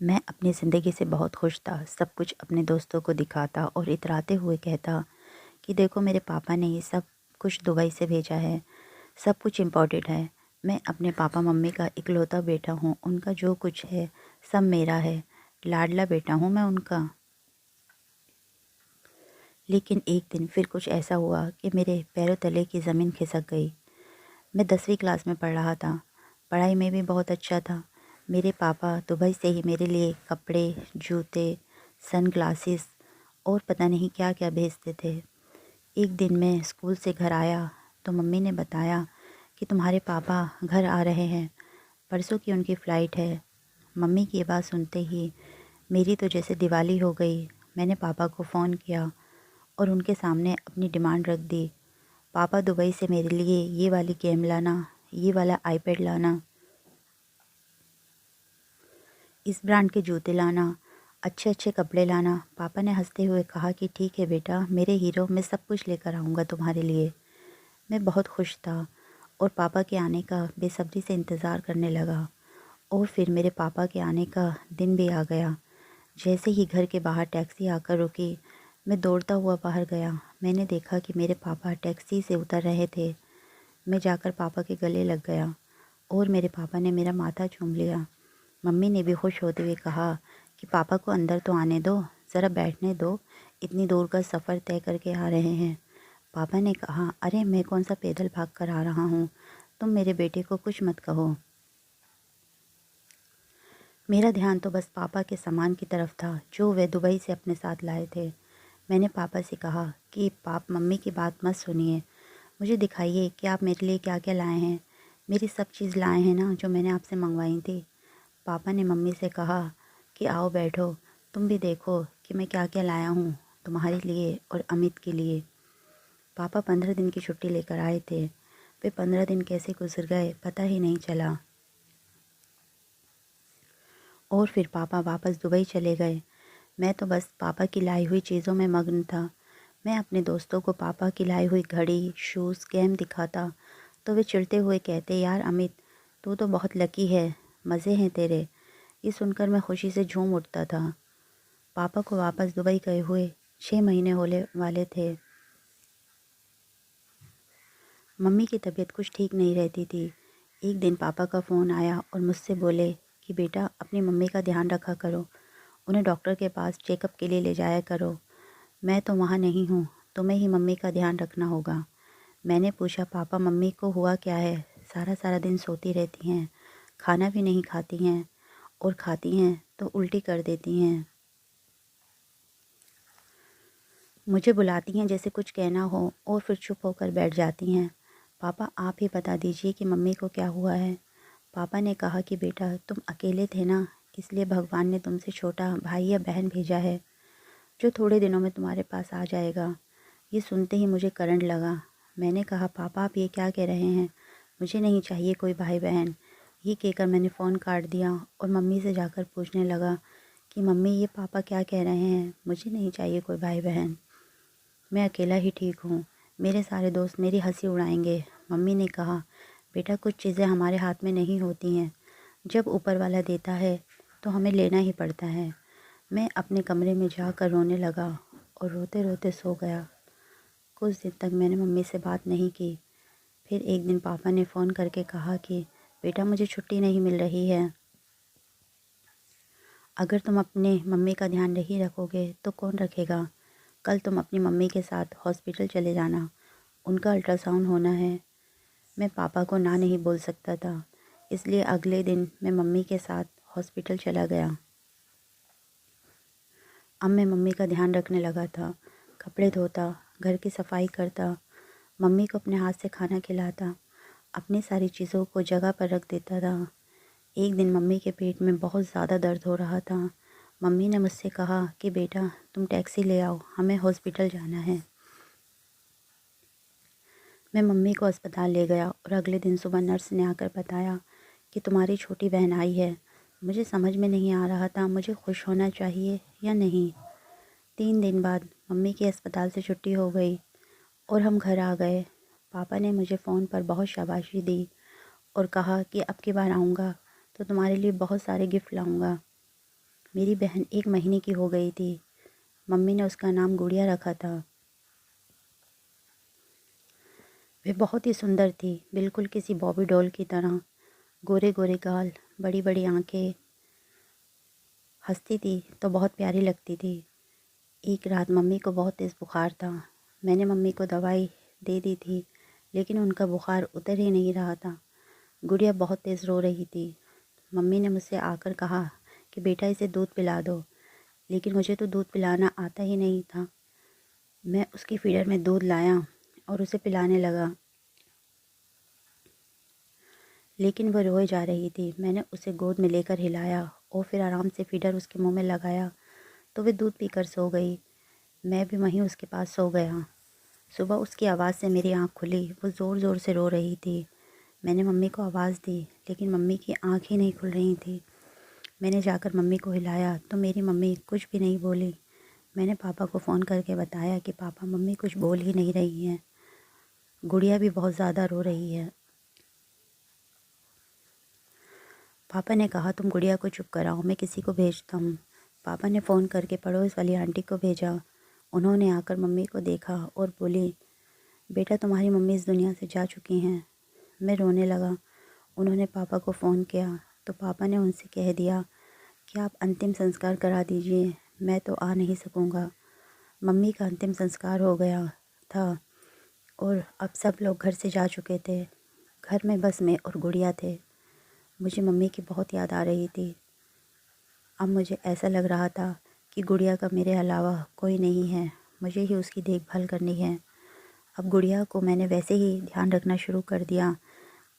मैं अपनी ज़िंदगी से बहुत खुश था। सब कुछ अपने दोस्तों को दिखाता और इतराते हुए कहता कि देखो मेरे पापा ने ये सब कुछ दुबई से भेजा है। सब कुछ इम्पोर्टेड है। मैं अपने पापा मम्मी का इकलौता बेटा हूँ। उनका जो कुछ है सब मेरा है। लाडला बेटा हूँ मैं उनका। लेकिन एक दिन फिर कुछ ऐसा हुआ कि मेरे पैरों तले की ज़मीन खिसक गई। मैं 10वीं क्लास में पढ़ रहा था। पढ़ाई में भी बहुत अच्छा था। मेरे पापा दुबई से ही मेरे लिए कपड़े, जूते, सनग्लासेस और पता नहीं क्या क्या भेजते थे। एक दिन मैं स्कूल से घर आया तो मम्मी ने बताया कि तुम्हारे पापा घर आ रहे हैं। परसों की उनकी फ़्लाइट है। मम्मी की ये बात सुनते ही मेरी तो जैसे दिवाली हो गई। मैंने पापा को फ़ोन किया और उनके सामने अपनी डिमांड रख दी। पापा दुबई से मेरे लिए ये वाली गेम लाना, ये वाला आईपैड लाना, इस ब्रांड के जूते लाना, अच्छे अच्छे कपड़े लाना। पापा ने हंसते हुए कहा कि ठीक है बेटा, मेरे हीरो, मैं सब कुछ लेकर आऊँगा तुम्हारे लिए। मैं बहुत खुश था और पापा के आने का बेसब्री से इंतज़ार करने लगा। और फिर मेरे पापा के आने का दिन भी आ गया। जैसे ही घर के बाहर टैक्सी आकर रुकी, मैं दौड़ता हुआ बाहर गया। मैंने देखा कि मेरे पापा टैक्सी से उतर रहे थे। मैं जाकर पापा के गले लग गया और मेरे पापा ने मेरा माथा चूम लिया। मम्मी ने भी खुश होते हुए कहा कि पापा को अंदर तो आने दो, ज़रा बैठने दो, इतनी दूर का सफ़र तय करके आ रहे हैं। पापा ने कहा, अरे मैं कौन सा पैदल भाग कर आ रहा हूँ, तुम मेरे बेटे को कुछ मत कहो। मेरा ध्यान तो बस पापा के सामान की तरफ था जो वे दुबई से अपने साथ लाए थे। मैंने पापा से कहा कि पाप मम्मी की बात मत सुनिए, मुझे दिखाइए कि आप मेरे लिए क्या क्या लाए हैं। मेरी सब चीज़ लाए हैं ना जो मैंने आपसे मंगवाई थी। पापा ने मम्मी से कहा कि आओ बैठो, तुम भी देखो कि मैं क्या क्या लाया हूँ तुम्हारे लिए और अमित के लिए। पापा 15 दिन की छुट्टी लेकर आए थे। वे 15 दिन कैसे गुजर गए पता ही नहीं चला। और फिर पापा वापस दुबई चले गए। मैं तो बस पापा की लाई हुई चीज़ों में मग्न था। मैं अपने दोस्तों को पापा की लाई हुई घड़ी, शूज़, गेम दिखाता तो वे चिढ़ते हुए कहते, यार अमित, तू तो बहुत लकी है, मज़े हैं तेरे। ये सुनकर मैं खुशी से झूम उठता था। पापा को वापस दुबई गए हुए 6 महीने होने वाले थे। मम्मी की तबीयत कुछ ठीक नहीं रहती थी। एक दिन पापा का फ़ोन आया और मुझसे बोले कि बेटा, अपनी मम्मी का ध्यान रखा करो, उन्हें डॉक्टर के पास चेकअप के लिए ले जाया करो। मैं तो वहाँ नहीं हूँ, तुम्हें ही मम्मी का ध्यान रखना होगा। मैंने पूछा, पापा मम्मी को हुआ क्या है? सारा सारा दिन सोती रहती हैं, खाना भी नहीं खाती हैं और खाती हैं तो उल्टी कर देती हैं। मुझे बुलाती हैं जैसे कुछ कहना हो और फिर चुप होकर बैठ जाती हैं। पापा आप ही बता दीजिए कि मम्मी को क्या हुआ है। पापा ने कहा कि बेटा, तुम अकेले थे ना, इसलिए भगवान ने तुमसे छोटा भाई या बहन भेजा है जो थोड़े दिनों में तुम्हारे पास आ जाएगा। ये सुनते ही मुझे करंट लगा। मैंने कहा, पापा आप ये क्या कह रहे हैं? मुझे नहीं चाहिए कोई भाई बहन। ये कहकर मैंने फ़ोन काट दिया और मम्मी से जाकर पूछने लगा कि मम्मी, ये पापा क्या कह रहे हैं? मुझे नहीं चाहिए कोई भाई बहन, मैं अकेला ही ठीक हूँ। मेरे सारे दोस्त मेरी हंसी उड़ाएंगे। मम्मी ने कहा, बेटा कुछ चीज़ें हमारे हाथ में नहीं होती हैं, जब ऊपर वाला देता है तो हमें लेना ही पड़ता है। मैं अपने कमरे में जाकर रोने लगा और रोते रोते सो गया। कुछ दिन तक मैंने मम्मी से बात नहीं की। फिर एक दिन पापा ने फ़ोन करके कहा कि बेटा, मुझे छुट्टी नहीं मिल रही है। अगर तुम अपने मम्मी का ध्यान नहीं रखोगे तो कौन रखेगा? कल तुम अपनी मम्मी के साथ हॉस्पिटल चले जाना, उनका अल्ट्रासाउंड होना है। मैं पापा को ना नहीं बोल सकता था, इसलिए अगले दिन मैं मम्मी के साथ हॉस्पिटल चला गया। अब मैं मम्मी का ध्यान रखने लगा था। कपड़े धोता, घर की सफाई करता, मम्मी को अपने हाथ से खाना खिलाता, अपनी सारी चीज़ों को जगह पर रख देता था। एक दिन मम्मी के पेट में बहुत ज़्यादा दर्द हो रहा था। मम्मी ने मुझसे कहा कि बेटा, तुम टैक्सी ले आओ, हमें हॉस्पिटल जाना है। मैं मम्मी को अस्पताल ले गया और अगले दिन सुबह नर्स ने आकर बताया कि तुम्हारी छोटी बहन आई है। मुझे समझ में नहीं आ रहा था मुझे खुश होना चाहिए या नहीं। 3 दिन बाद मम्मी की अस्पताल से छुट्टी हो गई और हम घर आ गए। पापा ने मुझे फ़ोन पर बहुत शाबाशी दी और कहा कि अब की बार आऊँगा तो तुम्हारे लिए बहुत सारे गिफ्ट लाऊँगा। मेरी बहन 1 महीने की हो गई थी। मम्मी ने उसका नाम गुड़िया रखा था। वह बहुत ही सुंदर थी, बिल्कुल किसी बॉबी डॉल की तरह। गोरे गोरे गाल, बड़ी बड़ी आंखें। हंसती थी तो बहुत प्यारी लगती थी। एक रात मम्मी को बहुत तेज़ बुखार था। मैंने मम्मी को दवाई दे दी थी, लेकिन उनका बुखार उतर ही नहीं रहा था। गुड़िया बहुत तेज़ रो रही थी। मम्मी ने मुझसे आकर कहा कि बेटा इसे दूध पिला दो, लेकिन मुझे तो दूध पिलाना आता ही नहीं था। मैं उसकी फीडर में दूध लाया और उसे पिलाने लगा, लेकिन वह रोए जा रही थी। मैंने उसे गोद में लेकर हिलाया और फिर आराम से फीडर उसके मुंह में लगाया तो वह दूध पीकर सो गई। मैं भी वहीं उसके पास सो गया। सुबह उसकी आवाज़ से मेरी आँख खुली। वो ज़ोर ज़ोर से रो रही थी। मैंने मम्मी को आवाज़ दी, लेकिन मम्मी की आँख ही नहीं खुल रही थी। मैंने जाकर मम्मी को हिलाया तो मेरी मम्मी कुछ भी नहीं बोली। मैंने पापा को फ़ोन करके बताया कि पापा, मम्मी कुछ बोल ही नहीं रही हैं। गुड़िया भी बहुत ज़्यादा रो रही है। पापा ने कहा तुम गुड़िया को चुप कराओ, मैं किसी को भेजता हूँ। पापा ने फ़ोन करके पड़ोस वाली आंटी को भेजा। उन्होंने आकर मम्मी को देखा और बोली, बेटा तुम्हारी मम्मी इस दुनिया से जा चुकी हैं। मैं रोने लगा। उन्होंने पापा को फ़ोन किया तो पापा ने उनसे कह दिया कि आप अंतिम संस्कार करा दीजिए, मैं तो आ नहीं सकूँगा। मम्मी का अंतिम संस्कार हो गया था और अब सब लोग घर से जा चुके थे। घर में बस मैं और गुड़िया थे। मुझे मम्मी की बहुत याद आ रही थी। अब मुझे ऐसा लग रहा था कि गुड़िया का मेरे अलावा कोई नहीं है, मुझे ही उसकी देखभाल करनी है। अब गुड़िया को मैंने वैसे ही ध्यान रखना शुरू कर दिया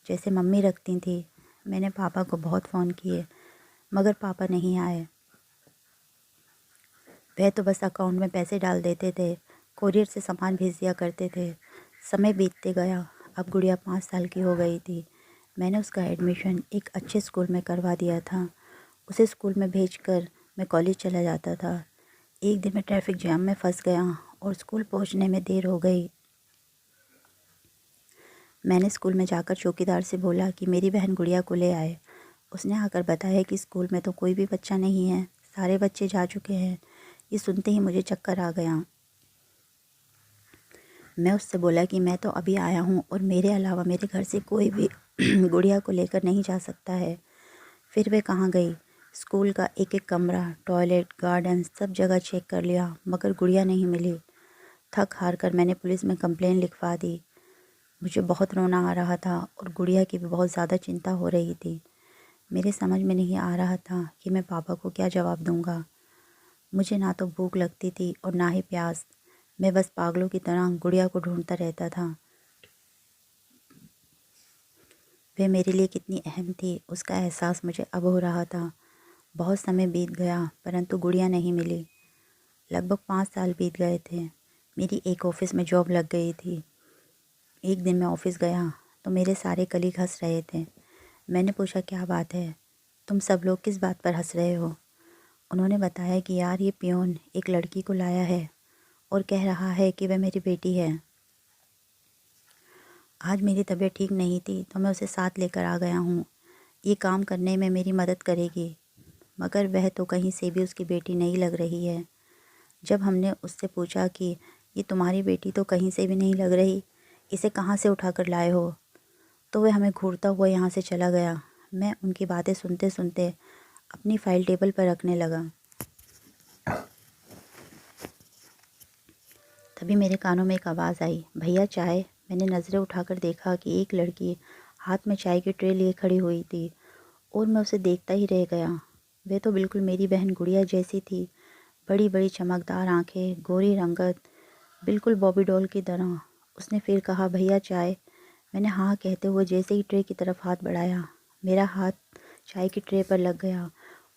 जैसे मम्मी रखती थी। मैंने पापा को बहुत फ़ोन किए, मगर पापा नहीं आए। वह तो बस अकाउंट में पैसे डाल देते थे, कोरियर से सामान भेज दिया करते थे। समय बीतते गया। अब गुड़िया 5 साल की हो गई थी। मैंने उसका एडमिशन एक अच्छे स्कूल में करवा दिया था। उसे स्कूल में भेजकर मैं कॉलेज चला जाता था। एक दिन मैं ट्रैफिक जैम में फंस गया और स्कूल पहुंचने में देर हो गई। मैंने स्कूल में जाकर चौकीदार से बोला कि मेरी बहन गुड़िया को ले आए। उसने आकर बताया कि स्कूल में तो कोई भी बच्चा नहीं है, सारे बच्चे जा चुके हैं। ये सुनते ही मुझे चक्कर आ गया। मैं उससे बोला कि मैं तो अभी आया हूँ और मेरे अलावा मेरे घर से कोई भी गुड़िया को लेकर नहीं जा सकता है। फिर वे कहाँ गई? स्कूल का एक एक कमरा, टॉयलेट, गार्डन सब जगह चेक कर लिया, मगर गुड़िया नहीं मिली। थक हार कर मैंने पुलिस में कंप्लेन लिखवा दी। मुझे बहुत रोना आ रहा था और गुड़िया की भी बहुत ज़्यादा चिंता हो रही थी। मेरे समझ में नहीं आ रहा था कि मैं पापा को क्या जवाब दूंगा। मुझे ना तो भूख लगती थी और ना ही प्यास। मैं बस पागलों की तरह गुड़िया को ढूंढता रहता था। वह मेरे लिए कितनी अहम थी, उसका एहसास मुझे अब हो रहा था। बहुत समय बीत गया, परंतु गुड़िया नहीं मिली। लगभग 5 साल बीत गए थे। मेरी एक ऑफ़िस में जॉब लग गई थी। एक दिन मैं ऑफ़िस गया तो मेरे सारे कलीग हंस रहे थे। मैंने पूछा, क्या बात है? तुम सब लोग किस बात पर हंस रहे हो? उन्होंने बताया कि यार, ये पियोन एक लड़की को लाया है और कह रहा है कि वह मेरी बेटी है। आज मेरी तबीयत ठीक नहीं थी तो मैं उसे साथ लेकर आ गया हूँ। ये काम करने में मेरी मदद करेगी, मगर वह तो कहीं से भी उसकी बेटी नहीं लग रही है। जब हमने उससे पूछा कि ये तुम्हारी बेटी तो कहीं से भी नहीं लग रही, इसे कहाँ से उठा कर लाए हो, तो वह हमें घूरता हुआ यहाँ से चला गया। मैं उनकी बातें सुनते सुनते अपनी फ़ाइल टेबल पर रखने लगा। तभी मेरे कानों में एक आवाज़ आई, भैया चाय। मैंने नज़रें उठाकर देखा कि एक लड़की हाथ में चाय की ट्रे लिए खड़ी हुई थी और मैं उसे देखता ही रह गया। वह तो बिल्कुल मेरी बहन गुड़िया जैसी थी। बड़ी बड़ी चमकदार आंखें, गोरी रंगत, बिल्कुल बॉबी डॉल की तरह। उसने फिर कहा, भैया चाय। मैंने हाँ कहते हुए जैसे ही ट्रे की तरफ हाथ बढ़ाया, मेरा हाथ चाय की ट्रे पर लग गया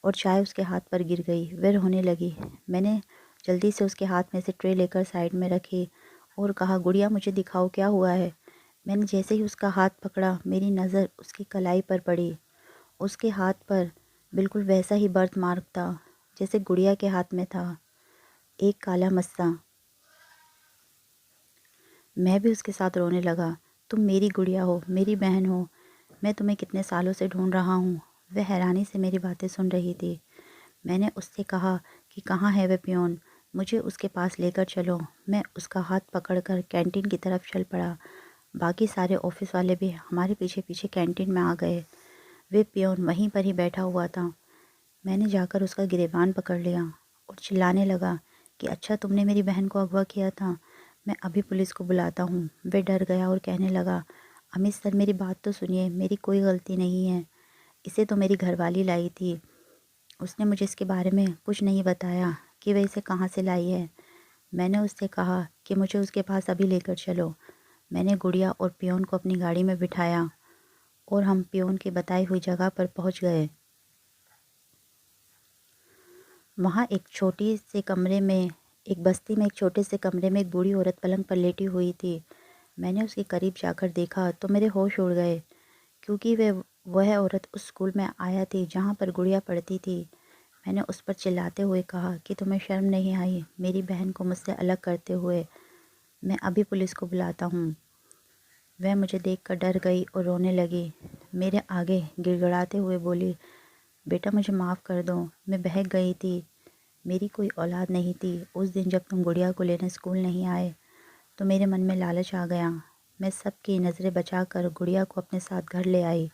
और चाय उसके हाथ पर गिर गई। वह रोने लगी। मैंने जल्दी से उसके हाथ में से ट्रे लेकर साइड में रखी और कहा, गुड़िया मुझे दिखाओ क्या हुआ है। मैंने जैसे ही उसका हाथ पकड़ा, मेरी नज़र उसकी कलाई पर पड़ी। उसके हाथ पर बिल्कुल वैसा ही बर्थ मार्क था जैसे गुड़िया के हाथ में था, एक काला मस्सा। मैं भी उसके साथ रोने लगा। तुम मेरी गुड़िया हो, मेरी बहन हो, मैं तुम्हें कितने सालों से ढूंढ रहा हूँ। वह हैरानी से मेरी बातें सुन रही थी। मैंने उससे कहा कि कहाँ है वह पियोन, मुझे उसके पास लेकर चलो। मैं उसका हाथ पकड़कर कैंटीन की तरफ चल पड़ा। बाकी सारे ऑफिस वाले भी हमारे पीछे पीछे कैंटीन में आ गए। वे पियोन वहीं पर ही बैठा हुआ था। मैंने जाकर उसका गिरेबान पकड़ लिया और चिल्लाने लगा कि अच्छा तुमने मेरी बहन को अगवा किया था, मैं अभी पुलिस को बुलाता हूँ। वे डर गया और कहने लगा, अमित सर मेरी बात तो सुनिए, मेरी कोई गलती नहीं है, इसे तो मेरी घरवाली लाई थी। उसने मुझे इसके बारे में कुछ नहीं बताया कि वह इसे कहाँ से लाई है। मैंने उससे कहा कि मुझे उसके पास अभी लेकर चलो। मैंने गुड़िया और पियोन को अपनी गाड़ी में बिठाया और हम पियोन की बताई हुई जगह पर पहुंच गए। वहाँ एक बस्ती में एक छोटे से कमरे में एक बूढ़ी औरत पलंग पर लेटी हुई थी। मैंने उसके करीब जाकर देखा तो मेरे होश उड़ गए, क्योंकि वह औरत उस स्कूल में आया थी जहाँ पर गुड़िया पढ़ती थी। मैंने उस पर चिल्लाते हुए कहा कि तुम्हें शर्म नहीं आई मेरी बहन को मुझसे अलग करते हुए, मैं अभी पुलिस को बुलाता हूँ। वह मुझे देखकर डर गई और रोने लगी। मेरे आगे गिड़गिड़ाते हुए बोली, बेटा मुझे माफ़ कर दो, मैं बहक गई थी, मेरी कोई औलाद नहीं थी। उस दिन जब तुम गुड़िया को लेने स्कूल नहीं आए तो मेरे मन में लालच आ गया। मैं सबकी नज़रें बचाकर गुड़िया को अपने साथ घर ले आई,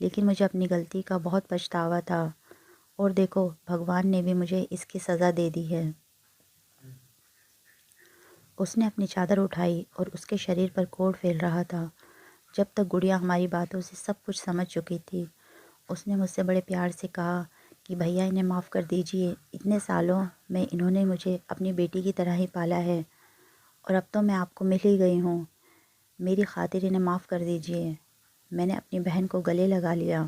लेकिन मुझे अपनी गलती का बहुत पछतावा था और देखो भगवान ने भी मुझे इसकी सज़ा दे दी है। उसने अपनी चादर उठाई और उसके शरीर पर कोट फैल रहा था। जब तक गुड़िया हमारी बातों से सब कुछ समझ चुकी थी, उसने मुझसे बड़े प्यार से कहा कि भैया इन्हें माफ़ कर दीजिए, इतने सालों में इन्होंने मुझे अपनी बेटी की तरह ही पाला है और अब तो मैं आपको मिल ही गई हूँ, मेरी खातिर इन्हें माफ़ कर दीजिए। मैंने अपनी बहन को गले लगा लिया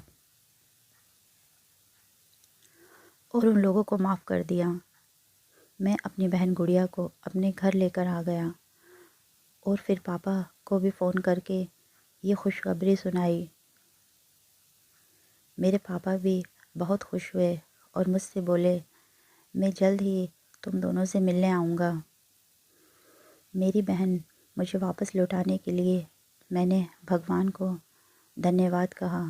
और उन लोगों को माफ़ कर दिया। मैं अपनी बहन गुड़िया को अपने घर लेकर आ गया और फिर पापा को भी फ़ोन करके ये खुशखबरी सुनाई। मेरे पापा भी बहुत खुश हुए और मुझसे बोले, मैं जल्द ही तुम दोनों से मिलने आऊँगा। मेरी बहन मुझे वापस लौटाने के लिए मैंने भगवान को धन्यवाद कहा।